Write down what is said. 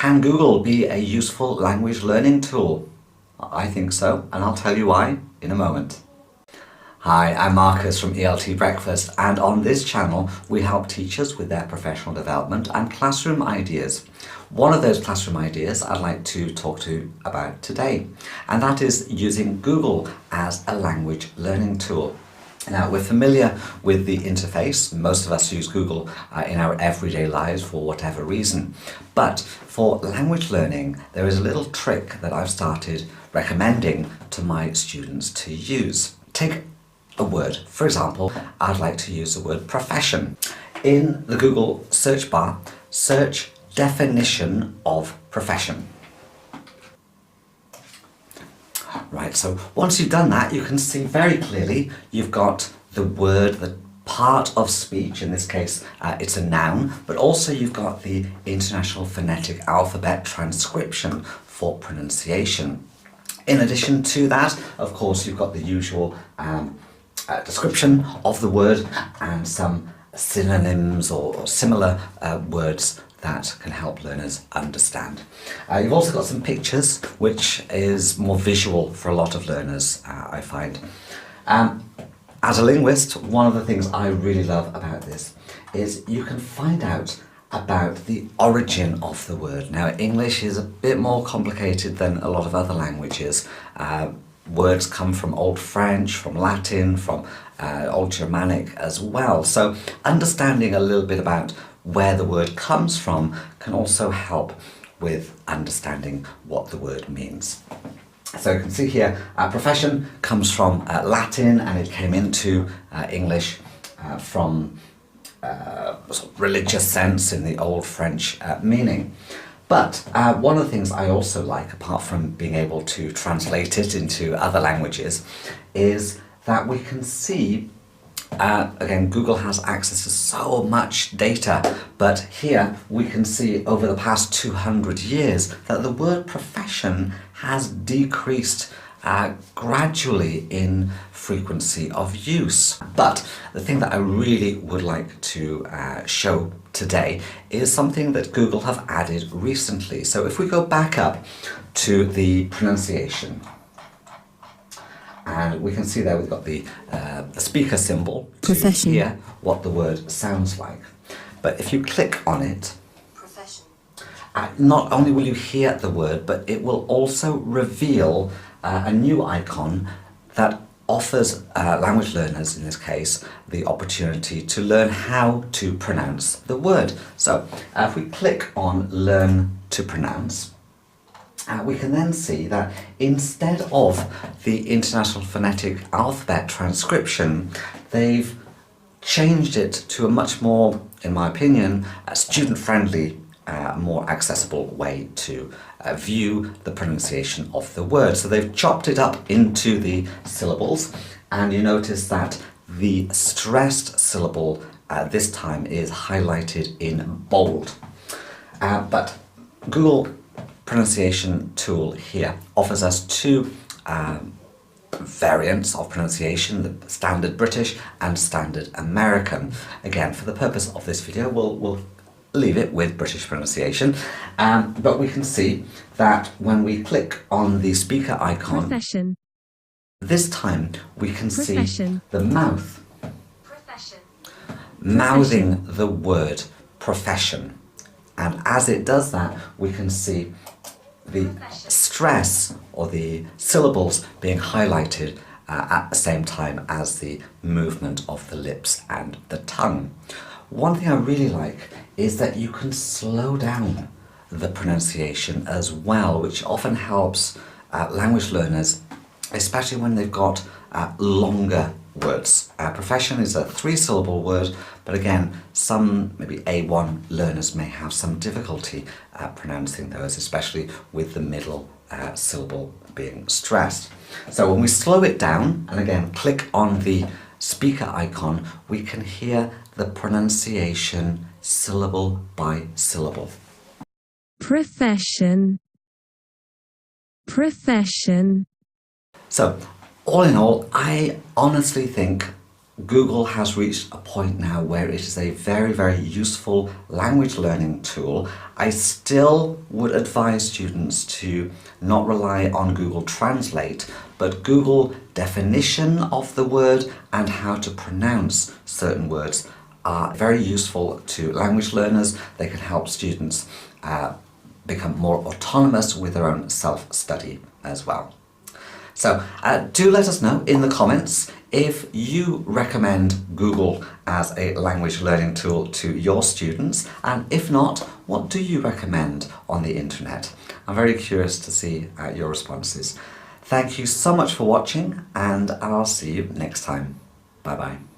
Can Google be a useful language learning tool? I think so, and I'll tell you why in a moment. Hi, I'm Marcus from ELT Breakfast, and on this channel we help teachers with their professional development and classroom ideas. One of those classroom ideas I'd like to talk to you about today, and that is using Google as a language learning tool. Now, we're familiar with the interface. Most of us use Google in our everyday lives for whatever reason. But for language learning, there is a little trick that I've started recommending to my students to use. Take a word. For example, I'd like to use the word profession. In the Google search bar, search definition of profession. Right, so once you've done that, you can see very clearly you've got the word, the part of speech, in this case it's a noun, but also you've got the International Phonetic Alphabet transcription for pronunciation. In addition to that, of course, you've got the usual description of the word and some synonyms or similar words that can help learners understand. You've also got some pictures, which is more visual for a lot of learners, I find. As a linguist, one of the things I really love about this is you can find out about the origin of the word. Now, English is a bit more complicated than a lot of other languages. Words come from Old French, from Latin, from Old Germanic as well. So understanding a little bit about where the word comes from can also help with understanding what the word means. So you can see here, profession comes from Latin, and it came into English from sort of religious sense in the Old French meaning. But one of the things I also like, apart from being able to translate it into other languages, is that we can see again, Google has access to so much data, but here we can see over the past 200 years that the word profession has decreased gradually in frequency of use. But the thing that I really would like to show today is something that Google have added recently. So if we go back up to the pronunciation, and we can see there we've got the speaker symbol to hear what the word sounds like. But if you click on it, not only will you hear the word, but it will also reveal a new icon that offers language learners, in this case, the opportunity to learn how to pronounce the word. So if we click on Learn to Pronounce, we can then see that instead of the International Phonetic Alphabet transcription, they've changed it to a much more, in my opinion, student-friendly, more accessible way to view the pronunciation of the word. So they've chopped it up into the syllables, and you notice that the stressed syllable this time is highlighted in bold. But Google pronunciation tool here offers us two variants of pronunciation, the standard British and standard American. Again, for the purpose of this video, we'll leave it with British pronunciation, but we can see that when we click on the speaker icon, this time we can see the mouth mouthing the word profession. And as it does that, we can see the stress or the syllables being highlighted at the same time as the movement of the lips and the tongue. One thing I really like is that you can slow down the pronunciation as well, which often helps language learners, especially when they've got longer words. Profession is a 3-syllable word, but again, some maybe A1 learners may have some difficulty pronouncing those, especially with the middle syllable being stressed. So when we slow it down, and again click on the speaker icon, we can hear the pronunciation syllable by syllable. Profession. Profession. So all in all, I honestly think Google has reached a point now where it is a very, very useful language learning tool. I still would advise students to not rely on Google Translate, but Google definition of the word and how to pronounce certain words are very useful to language learners. They can help students become more autonomous with their own self-study as well. So do let us know in the comments if you recommend Google as a language learning tool to your students, and if not, what do you recommend on the internet? I'm very curious to see your responses. Thank you so much for watching, and I'll see you next time. Bye bye.